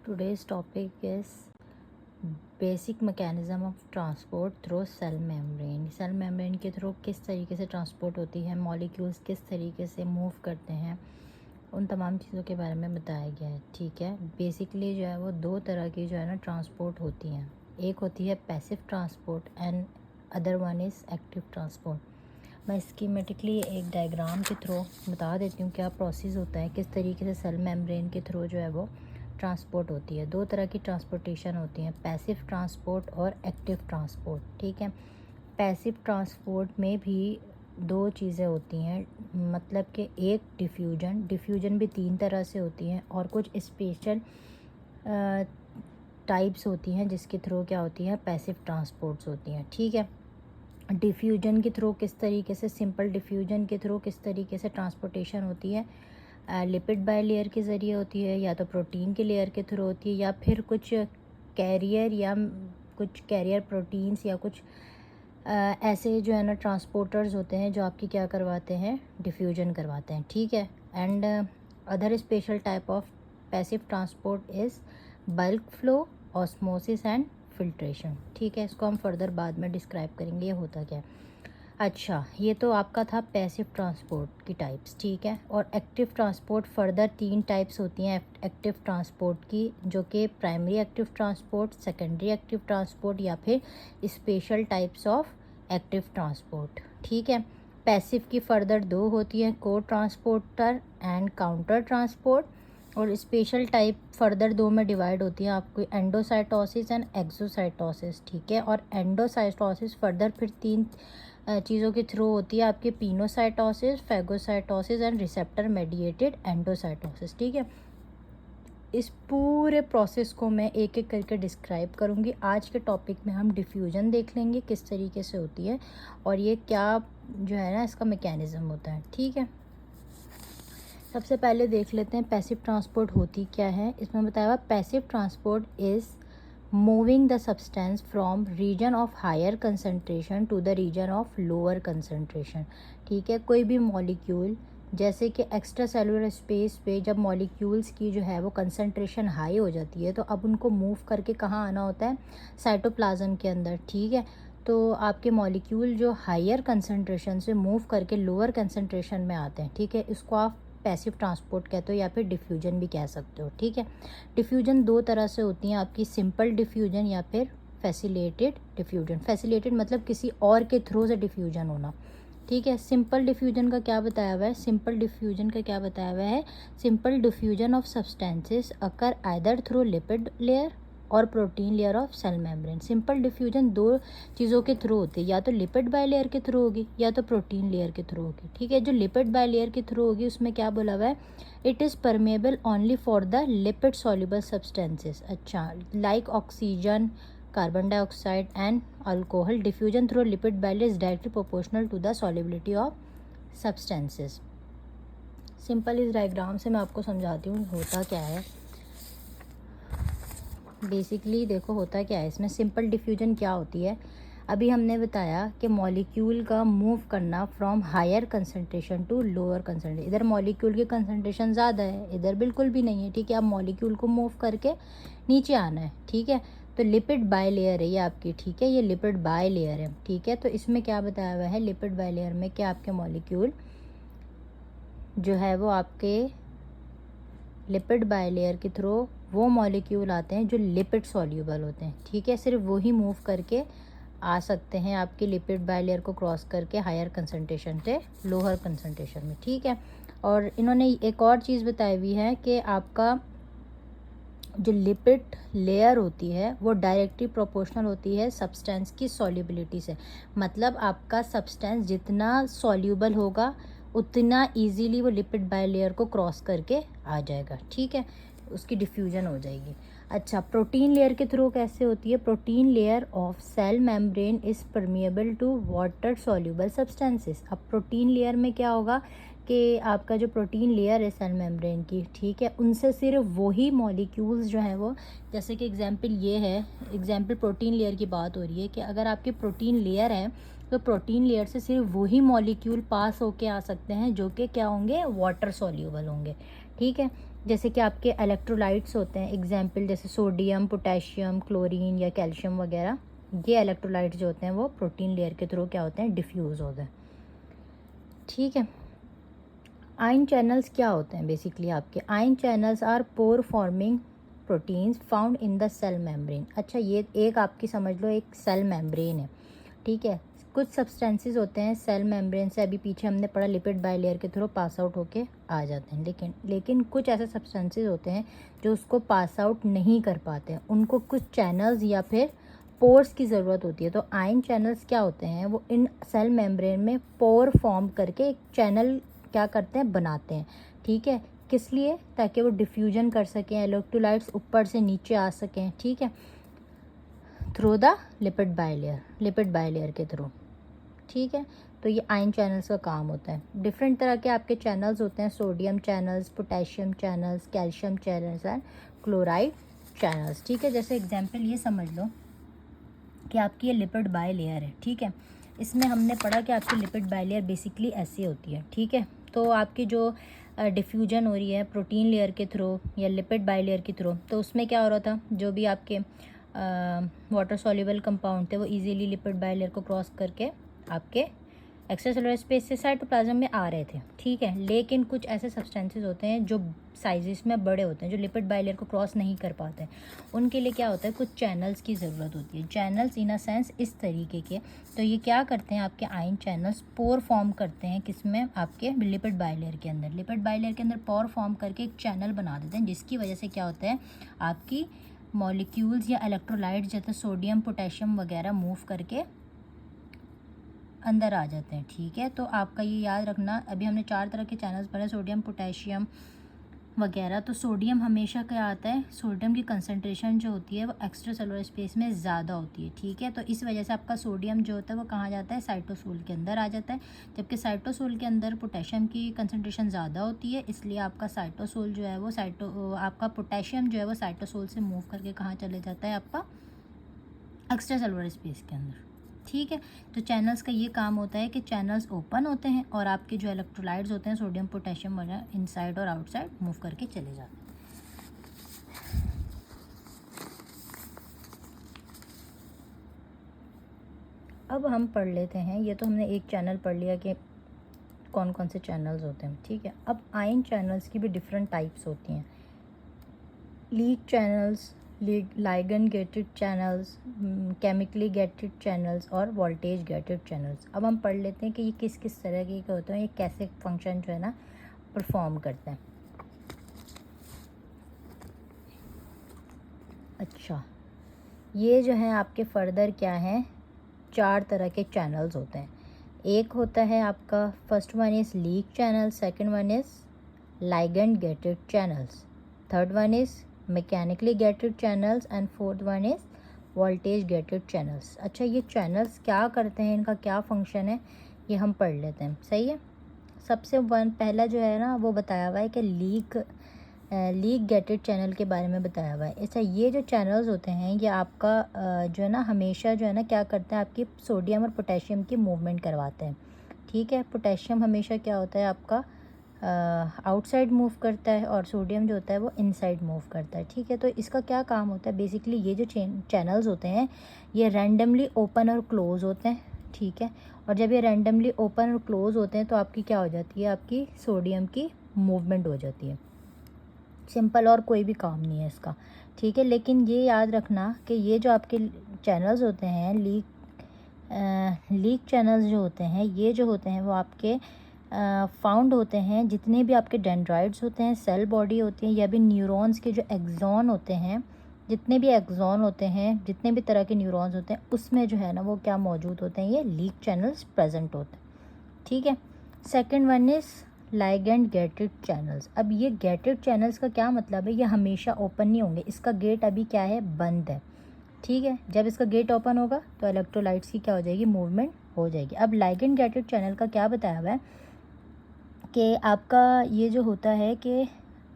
Today's topic is basic mechanism of transport through cell membrane. Cell membrane के through किस तरीके से transport होती है, मॉलिक्यूल्स किस तरीके से मूव करते हैं, उन तमाम चीज़ों के बारे में बताया गया है। ठीक है, बेसिकली जो है वो दो तरह की जो है ना ट्रांसपोर्ट होती हैं। एक होती है passive transport and other one is active transport. मैं स्कीमेटिकली एक डायग्राम के थ्रू बता देती हूँ क्या प्रोसेस होता है, किस तरीके से सेल मेम्ब्रेन के थ्रू जो है वो ट्रांसपोर्ट होती है। दो तरह की ट्रांसपोर्टेशन होती हैं, पैसिव ट्रांसपोर्ट और एक्टिव ट्रांसपोर्ट। ठीक है, पैसिव ट्रांसपोर्ट में भी दो चीज़ें होती हैं, मतलब कि एक डिफ्यूजन भी तीन तरह से होती हैं और कुछ स्पेशल टाइप्स होती हैं जिसके थ्रू क्या होती हैं, पैसिव ट्रांसपोर्ट्स होती हैं। ठीक है, डिफ्यूजन के थ्रू किस तरीके से, सिंपल डिफ्यूजन के थ्रू किस तरीके से ट्रांसपोर्टेशन होती है, लिपिड बाय लेयर के ज़रिए होती है, या तो प्रोटीन के लेयर के थ्रू होती है, या फिर कुछ कैरियर प्रोटीन्स या कुछ ऐसे जो है ना ट्रांसपोर्टर्स होते हैं जो आपकी क्या करवाते हैं, डिफ्यूजन करवाते हैं। ठीक है, and other special type of passive transport is bulk flow, osmosis and filtration. ठीक है, इसको हम फर्दर बाद में डिस्क्राइब करेंगे ये होता क्या है। अच्छा, ये तो आपका था पैसिव ट्रांसपोर्ट की टाइप्स। ठीक है, और एक्टिव ट्रांसपोर्ट फर्दर तीन टाइप्स होती हैं एक्टिव ट्रांसपोर्ट की, जो कि primary active transport, secondary active transport या फिर special types of active transport. ठीक है, पैसिव की फर्दर दो होती हैं, को ट्रांसपोर्टर एंड काउंटर ट्रांसपोर्ट, और स्पेशल टाइप फर्दर दो में डिवाइड होती हैं आपको, एंडोसाइटोसिस एंड एक्सोसाइटोसिस। ठीक है, और एंडोसाइटोसिस फर्दर फिर तीन चीज़ों के थ्रू होती है आपके, pinocytosis, phagocytosis and receptor mediated endocytosis. ठीक है, इस पूरे प्रोसेस को मैं एक एक करके डिस्क्राइब करूँगी। आज के टॉपिक में हम डिफ्यूज़न देख लेंगे किस तरीके से होती है और ये क्या जो है ना इसका मैकेनिज़्म होता है। ठीक है, सबसे पहले देख लेते हैं पैसिव ट्रांसपोर्ट होती क्या है। इसमें बताया हुआ passive transport is moving the substance from region of higher concentration to the region of lower concentration. ठीक है, कोई भी मॉलिक्यूल जैसे कि एक्स्ट्रा सेलुलर स्पेस पे जब मॉलिक्यूल्स की जो है वो कंसनट्रेशन हाई हो जाती है तो अब उनको मूव करके कहाँ आना होता है, साइटोप्लाज्म के अंदर। ठीक है, तो आपके मॉलिक्यूल जो हायर कंसनट्रेशन से मूव करके लोअर कंसनट्रेशन में आते हैं। ठीक है, इसको आप पैसिव ट्रांसपोर्ट कहते हो या फिर डिफ्यूजन भी कह सकते हो। ठीक है, डिफ्यूजन दो तरह से होती हैं आपकी, सिंपल डिफ्यूजन या फिर फैसिलिटेटेड डिफ्यूजन। फैसिलिटेटेड मतलब किसी और के थ्रू से डिफ्यूजन होना। ठीक है, सिंपल डिफ्यूजन का क्या बताया हुआ है, सिंपल डिफ्यूजन का क्या बताया हुआ है, simple diffusion of substances occur either through lipid layer or protein layer of cell membrane. Simple diffusion दो चीज़ों के थ्रू होती है, या तो लिपिड बाय लेयर के थ्रू होगी या तो प्रोटीन लेयर के थ्रू होगी। ठीक है, जो लिपिड बाय लेयर के थ्रू होगी उसमें क्या बोला हुआ है, it is permeable only for the lipid soluble substances. अच्छा, like oxygen, carbon dioxide and alcohol. Diffusion through lipid bilayer is directly proportional to the solubility of substances. Simple इस diagram से मैं आपको समझाती हूँ होता क्या है। बेसिकली देखो होता क्या है इसमें, सिंपल डिफ्यूजन क्या होती है, अभी हमने बताया कि मॉलिक्यूल का मूव करना from higher concentration to lower concentration. इधर मॉलिक्यूल की कंसनट्रेशन ज़्यादा है, इधर बिल्कुल भी नहीं है। ठीक है, अब मॉलिक्यूल को मूव करके नीचे आना है। ठीक है, तो लिपिड बाय लेयर है ये आपकी। ठीक है, ये लिपिड बाय लेयर है। ठीक है, तो इसमें क्या बताया हुआ है, लिपिड बाय लेयर में क्या आपके मॉलिक्यूल जो है वो आपके लिपिड बाय लेयर के थ्रू वो मॉलिक्यूल आते हैं जो लिपिड सॉल्यूबल होते हैं। ठीक है, सिर्फ वही मूव करके आ सकते हैं आपकी लिपिड बाय लेयर को क्रॉस करके हायर कंसनट्रेशन से लोअर कंसनट्रेशन में। ठीक है, और इन्होंने एक और चीज़ बताई हुई है कि आपका जो लिपिड लेयर होती है वो डायरेक्टली प्रोपोर्शनल होती है सब्सटेंस की सॉल्युबिलिटी से। मतलब आपका सब्सटेंस जितना सॉल्यूबल होगा उतना इजीली वो लिपिड बाय लेयर को क्रॉस करके आ जाएगा। ठीक है, उसकी डिफ्यूजन हो जाएगी। अच्छा, प्रोटीन लेयर के थ्रू कैसे होती है, protein layer of cell membrane is permeable to water soluble substances. अब प्रोटीन लेयर में क्या होगा कि आपका जो प्रोटीन लेयर है सेल मेम्ब्रेन की, ठीक है, उनसे सिर्फ वही मॉलिक्यूल्स जो हैं वो, जैसे कि एग्जांपल ये है, एग्जांपल प्रोटीन लेयर की बात हो रही है कि अगर आपकी प्रोटीन लेयर है तो प्रोटीन लेयर से सिर्फ वही मॉलिक्यूल पास होके आ सकते हैं जो कि क्या होंगे, वाटर सॉल्यूबल होंगे। ठीक है, जैसे कि आपके इलेक्ट्रोलाइट्स होते हैं, एग्जाम्पल जैसे सोडियम, पोटेशियम, क्लोरीन या कैल्शियम वगैरह, ये इलेक्ट्रोलाइट्स जो होते हैं वो प्रोटीन लेयर के थ्रू क्या होते हैं, डिफ्यूज़ होते हैं। ठीक है। आयन चैनल्स क्या होते हैं बेसिकली आपके? Ion channels are pore forming proteins found in the cell membrane. अच्छा, ये एक आपकी समझ लो एक सेल मेम्ब्रेन है। ठीक है। कुछ सब्सटेंसेस होते हैं सेल मेम्ब्रेन से, अभी पीछे हमने पढ़ा लिपिड बाइलेयर के थ्रू पास आउट होके आ जाते हैं, लेकिन कुछ ऐसे सब्सटेंसेस होते हैं जो उसको पास आउट नहीं कर पाते हैं, उनको कुछ चैनल्स या फिर पोर्स की ज़रूरत होती है। तो आयन चैनल्स क्या होते हैं, वो इन सेल मेम्ब्रेन में पोर फॉर्म करके एक चैनल क्या करते हैं, बनाते हैं। ठीक है। किस लिए? ताकि वो डिफ्यूजन कर सकें, इलेक्ट्रोलाइट्स ऊपर से नीचे आ सकें। ठीक है, थ्रू द लिपिड बाइलेयर के थ्रू। ठीक है। तो ये आयन चैनल्स का काम होता है। डिफरेंट तरह के आपके चैनल्स होते हैं, sodium channels, potassium channels, calcium channels and chloride channels. ठीक है। जैसे एग्जांपल ये समझ लो कि आपकी ये लिपिड बाइलेयर है। ठीक है। इसमें हमने पढ़ा कि आपकी लिपिड बाइलेयर बेसिकली ऐसी होती है। ठीक है। तो आपकी जो डिफ्यूजन हो रही है प्रोटीन लेयर के थ्रू या लिपिड बाइलेयर के थ्रू, तो उसमें क्या हो रहा था, जो भी आपके वाटर सॉल्युबल कंपाउंड थे वो इजीली लिपिड बाइलेयर को क्रॉस करके आपके एक्स्ट्रासेलुलर स्पेस से साइटोप्लाज्म में आ रहे थे। ठीक है। लेकिन कुछ ऐसे सब्सटेंसेस होते हैं जो साइजेस में बड़े होते हैं, जो लिपिड बाइलेयर को क्रॉस नहीं कर पाते, उनके लिए क्या होता है, कुछ चैनल्स की ज़रूरत होती है। चैनल्स इन अ सेंस इस तरीके के, तो ये क्या करते हैं, आपके आयन चैनल्स पोर फॉर्म करते हैं, किसमें, आपके लिपिड बाइलेयर के अंदर। लिपिड बाइलेयर के अंदर पोर फॉर्म करके एक चैनल बना देते हैं, जिसकी वजह से क्या होता है, आपकी मॉलिक्यूल्स या इलेक्ट्रोलाइट्स जैसे सोडियम, पोटेशियम वगैरह मूव करके अंदर आ जाते हैं। ठीक है। तो आपका ये याद रखना, अभी हमने 4 तरह के चैनल्स पढ़े, सोडियम, पोटेशियम वगैरह। तो सोडियम हमेशा क्या आता है, सोडियम की कंसंट्रेशन जो होती है वो एक्स्ट्रा सेलुलर स्पेस में ज़्यादा होती है। ठीक है। तो इस वजह से आपका सोडियम जो होता है वो कहाँ जाता है, साइटोसोल के अंदर आ जाता है, जबकि साइटोसोल के अंदर पोटेशियम की कंसंट्रेशन ज़्यादा होती है, इसलिए आपका साइटोसोल जो है वो आपका पोटेशियम जो है वो साइटोसोल से मूव करके कहाँ चले जाता है, आपका एक्स्ट्रा सेलुलर स्पेस के अंदर। ठीक है। तो चैनल्स का ये काम होता है कि चैनल्स ओपन होते हैं और आपके जो इलेक्ट्रोलाइट्स होते हैं सोडियम, पोटेशियम वगैरह इनसाइड और आउटसाइड मूव करके चले जाते हैं। अब हम पढ़ लेते हैं, ये तो हमने एक चैनल पढ़ लिया कि कौन कौन से चैनल्स होते हैं। ठीक है। अब आयन चैनल्स की भी डिफरेंट टाइप्स होती हैं, leak channels, ligand gated channels, chemically gated channels और वोल्टेज गेटेड चैनल्स। अब हम पढ़ लेते हैं कि ये किस किस तरह के होते हैं, ये कैसे फंक्शन जो है ना परफॉर्म करते हैं। अच्छा, ये जो है आपके फर्दर क्या हैं, 4 तरह के चैनल्स होते हैं। एक होता है आपका, first one is leak channel, second one is ligand gated channels, third one is mechanically gated channels and fourth one is voltage gated channels. अच्छा, ये चैनल्स क्या करते हैं, इनका क्या फंक्शन है, ये हम पढ़ लेते हैं। सही है। सबसे पहला जो है ना वो बताया हुआ है कि लीक गेटेड चैनल के बारे में बताया हुआ है। अच्छा, ये जो चैनल्स होते हैं ये आपका जो है ना हमेशा जो है ना क्या करते हैं, आपकी सोडियम और पोटेशियम की मूवमेंट करवाते हैं। ठीक है। पोटेशियम हमेशा क्या होता है आपका आउटसाइड मूव करता है और सोडियम जो होता है वो इनसाइड मूव करता है। ठीक है। तो इसका क्या काम होता है, बेसिकली ये जो चैनल्स होते हैं ये रैंडमली ओपन और क्लोज़ होते हैं। ठीक है। और जब ये रैंडमली ओपन और क्लोज़ होते हैं तो आपकी क्या हो जाती है, आपकी सोडियम की मूवमेंट हो जाती है। सिंपल, और कोई भी काम नहीं है इसका। ठीक है। लेकिन ये याद रखना कि ये जो आपके चैनल्स होते हैं, लीक चैनल्स जो होते हैं, ये जो होते हैं वो आपके फाउंड होते हैं, जितने भी आपके डेंड्राइट्स होते हैं, सेल बॉडी होती है, या भी न्यूरॉन्स के जो एक्सॉन होते हैं, जितने भी एक्सॉन होते हैं, जितने भी तरह के न्यूरॉन्स होते हैं, उसमें जो है ना वो क्या मौजूद होते हैं, ये लीक चैनल्स प्रेजेंट होते हैं। ठीक है। Second one is ligand gated channels. अब ये गेटेड चैनल्स का क्या मतलब है, ये हमेशा ओपन नहीं होंगे, इसका गेट अभी क्या है, बंद है। ठीक है। जब इसका गेट ओपन होगा तो इलेक्ट्रोलाइट्स की क्या हो जाएगी, मूवमेंट हो जाएगी। अब लाइगेंड गेटेड चैनल का क्या बताया हुआ है कि आपका ये जो होता है कि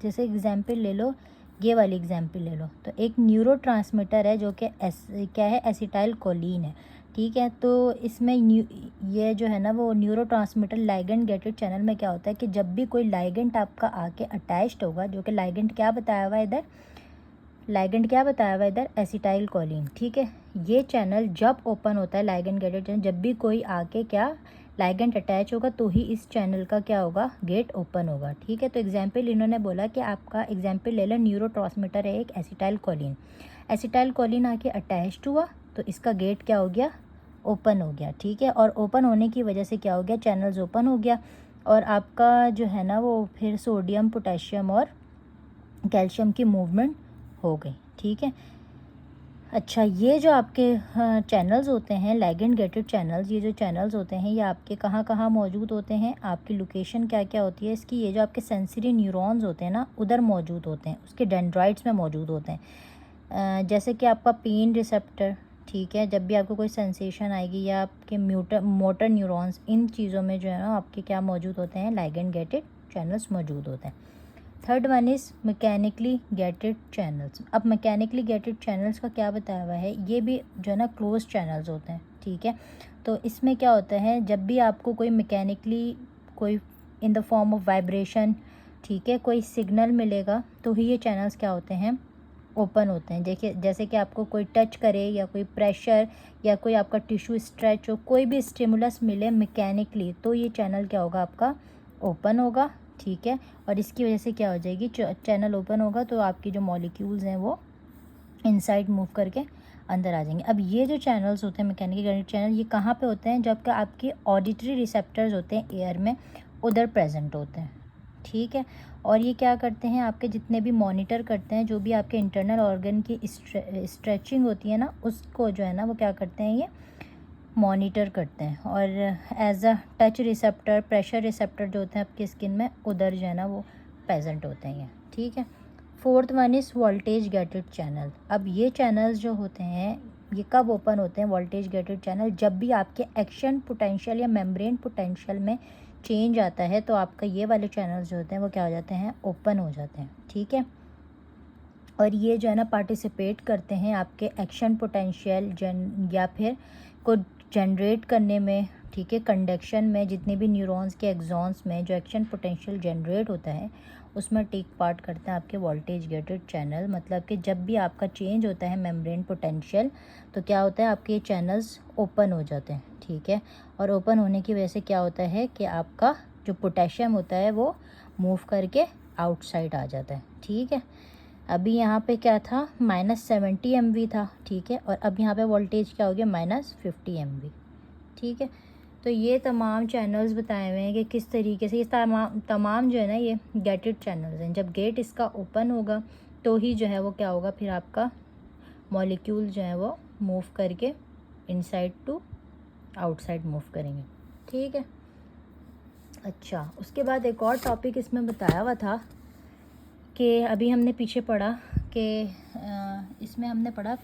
जैसे एग्जांपल ले लो, ये वाली एग्जांपल ले लो, तो एक न्यूरोट्रांसमीटर है जो कि क्या है, एसिटाइल कोलिन है। ठीक है। तो इसमें ये जो है ना वो न्यूरोट्रांसमीटर लाइगेंड गेटेड चैनल में क्या होता है कि जब भी कोई लाइगेंड आपका आके अटैच्ड होगा, जो कि लाइगेंड क्या बताया हुआ है इधर, लाइगेंड क्या बताया हुआ है इधर, एसिटाइल कोलिन। ठीक है, ये चैनल जब ओपन होता है लाइगेंड गेटेड चैनल, जब भी कोई आके क्या लाइगेंड अटैच होगा तो ही इस चैनल का क्या होगा, गेट ओपन होगा। ठीक है, तो एग्जाम्पल इन्होंने बोला कि आपका एग्जाम्पल ले लो, न्यूरोट्रांसमीटर है एक एसिटाइल कोलिन, एसिटाइल कोलिन आके अटैच्ड हुआ तो इसका गेट क्या हो गया, ओपन हो गया। ठीक है, और ओपन होने की वजह से क्या हो गया, चैनल्स ओपन हो गया और आपका जो है ना वो फिर सोडियम पोटेशियम और कैल्शियम की मूवमेंट हो गई। ठीक है, अच्छा, ये जो आपके चैनल्स होते हैं लाइगेंड गेटेड चैनल्स, ये जो चैनल्स होते हैं ये आपके कहाँ कहाँ मौजूद होते हैं, आपकी लोकेशन क्या क्या होती है इसकी, ये जो आपके सेंसरी न्यूरॉन्स होते हैं ना उधर मौजूद होते हैं, उसके डेंड्राइट्स में मौजूद होते हैं। जैसे कि आपका पेन रिसेप्टर, ठीक है, जब भी आपको कोई सेंसेशन आएगी, या आपके मोटर न्यूरॉन्स, इन चीज़ों में जो है ना आपके क्या मौजूद होते हैं, लाइगेंड गेटेड चैनल्स मौजूद होते हैं। Third one is mechanically gated channels. अब मैकेनिकली गेटेड चैनल्स का क्या बताया हुआ है, ये भी जो है ना क्लोज चैनल्स होते हैं। ठीक है, तो इसमें क्या होता है, जब भी आपको कोई मैकेनिकली कोई in the form of vibration, ठीक है, कोई सिग्नल मिलेगा तो ही ये चैनल्स क्या होते हैं, ओपन होते हैं। देखिए, जैसे कि आपको कोई टच करे या कोई प्रेशर या कोई आपका टिश्यू स्ट्रेच हो, कोई भी स्टिमुलस मिले मैकेनिकली, तो ये चैनल क्या होगा, आपका ओपन होगा। ठीक है, और इसकी वजह से क्या हो जाएगी, चैनल ओपन होगा तो आपकी जो मॉलिक्यूल्स हैं वो इनसाइड मूव करके अंदर आ जाएंगे। अब ये जो चैनल्स होते हैं मैकेनिकल गेटेड चैनल, ये कहाँ पे होते हैं, जबकि आपके ऑडिटरी रिसेप्टर्स होते हैं एयर में, उधर प्रेजेंट होते हैं। ठीक है, और ये क्या करते हैं, आपके जितने भी मॉनिटर करते हैं, जो भी आपके इंटरनल ऑर्गन की स्ट्रेचिंग होती है ना, उसको जो है ना वो क्या करते हैं, ये मॉनिटर करते हैं। और as a touch receptor, pressure receptor जो होते हैं आपकी स्किन में, उधर जो है ना वो प्रेजेंट होते हैं। ठीक है, fourth one is voltage gated channel. अब ये चैनल्स जो होते हैं ये कब ओपन होते हैं, वोल्टेज गेटेड चैनल, जब भी आपके एक्शन पोटेंशियल या मेम्ब्रेन पोटेंशियल में चेंज आता है तो आपका ये वाले चैनल्स जो होते हैं वो क्या हो जाते हैं, ओपन हो जाते हैं। ठीक है, और ये जो है ना पार्टिसिपेट करते हैं आपके एक्शन पोटेंशियल या फिर को जनरेट करने में। ठीक है, कंडक्शन में जितने भी न्यूरॉन्स के एक्सॉन्स में जो एक्शन पोटेंशियल जनरेट होता है उसमें टेक पार्ट करते हैं आपके वोल्टेज गेटेड चैनल। मतलब कि जब भी आपका चेंज होता है मेम्ब्रेन पोटेंशियल तो क्या होता है, आपके ये चैनल्स ओपन हो जाते हैं। ठीक है, और ओपन होने की वजह से क्या होता है कि आपका जो पोटेशियम होता है वो मूव करके आउटसाइड आ जाता है। ठीक है, अभी यहाँ पे क्या था, -70 MV था। ठीक है, और अब यहाँ पे वोल्टेज क्या हो गया, -50 MV। ठीक है, तो ये तमाम चैनल्स बताए हुए हैं कि किस तरीके से ये तमाम जो है ना ये गेटेड चैनल्स हैं। जब गेट इसका ओपन होगा तो ही जो है वो क्या होगा, फिर आपका मॉलिक्यूल जो है वो मूव करके इनसाइड टू आउटसाइड मूव करेंगे। ठीक है, अच्छा, उसके बाद एक और टॉपिक इसमें बताया हुआ था कि अभी हमने पीछे पढ़ा कि इसमें हमने पढ़ा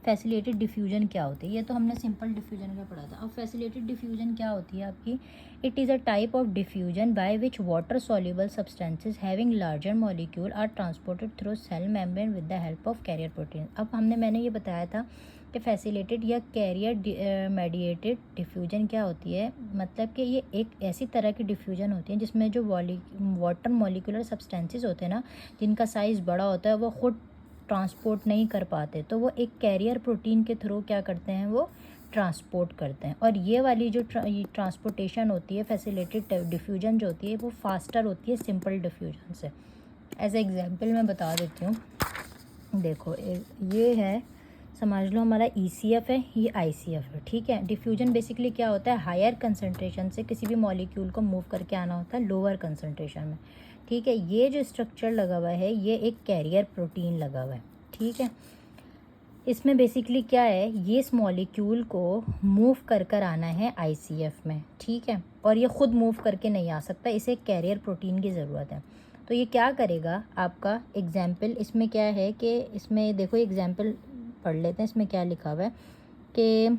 फैसिलिटेड डिफ्यूजन क्या होती है। ये तो हमने सिंपल डिफ्यूजन का पढ़ा था। अब फैसिलिटेड डिफ्यूजन क्या होती है आपकी, it is a type of diffusion by which water soluble substances having larger molecule are transported through cell membrane with the help of carrier protein. अब मैंने ये बताया था कि फैसिलिटेड या कैरियर मेडिएटेड डिफ्यूजन क्या होती है, मतलब कि ये एक ऐसी तरह की डिफ्यूजन होती है जिसमें जो वाटर मॉलिकुलर सब्सटेंसेस होते हैं ना, जिनका साइज़ बड़ा होता है, वो खुद ट्रांसपोर्ट नहीं कर पाते, तो वो एक कैरियर प्रोटीन के थ्रू क्या करते हैं, वो ट्रांसपोर्ट करते हैं। और ये वाली जो ट्रांसपोर्टेशन होती है फैसिलिटेड डिफ्यूजन जो होती है वो फास्टर होती है सिंपल डिफ्यूजन से। एज ए एग्जांपल मैं बता देती हूँ, देखो ये है, समझ लो हमारा ECF है, ये ICF है। ठीक है, डिफ्यूजन बेसिकली क्या होता है, हायर कंसनट्रेशन से किसी भी मॉलिक्यूल को मूव करके आना होता है लोअर कंसनट्रेशन में। ठीक है, ये जो स्ट्रक्चर लगा हुआ है ये एक कैरियर प्रोटीन लगा हुआ है। ठीक है, इसमें बेसिकली क्या है, ये इस मॉलिक्यूल को मूव कर आना है ICF में। ठीक है, और ये ख़ुद मूव करके नहीं आ सकता, इसे कैरियर प्रोटीन की ज़रूरत है। तो ये क्या करेगा, आपका एग्जाम्पल इसमें क्या है कि इसमें देखो एग्जाम्पल पढ़ लेते हैं। इसमें क्या लिखा हुआ है कि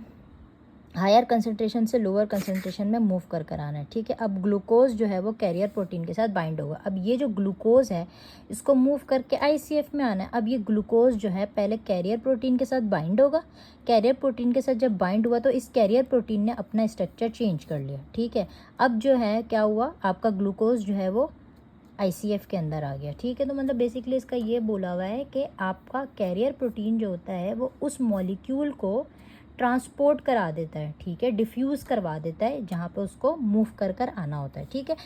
हायर कंसंट्रेशन से लोअर कंसंट्रेशन में मूव कर आना है, ठीक है। अब ग्लूकोज जो है वो कैरियर प्रोटीन के साथ बाइंड होगा। अब ये जो ग्लूकोज है इसको मूव करके आईसीएफ में आना है। अब ये ग्लूकोज जो है पहले कैरियर प्रोटीन के साथ बाइंड होगा। कैरियर प्रोटीन के साथ जब बाइंड हुआ तो इस कैरियर प्रोटीन ने अपना स्ट्रक्चर चेंज कर लिया, ठीक है। अब जो है क्या हुआ, आपका ग्लूकोज जो है वो आईसीएफ के अंदर आ गया, ठीक है। तो मतलब बेसिकली इसका ये बोला हुआ है कि आपका कैरियर प्रोटीन जो होता है वो उस मॉलिक्यूल को ट्रांसपोर्ट करा देता है, ठीक है, डिफ्यूज़ करवा देता है जहाँ पे उसको मूव कर आना होता है, ठीक है।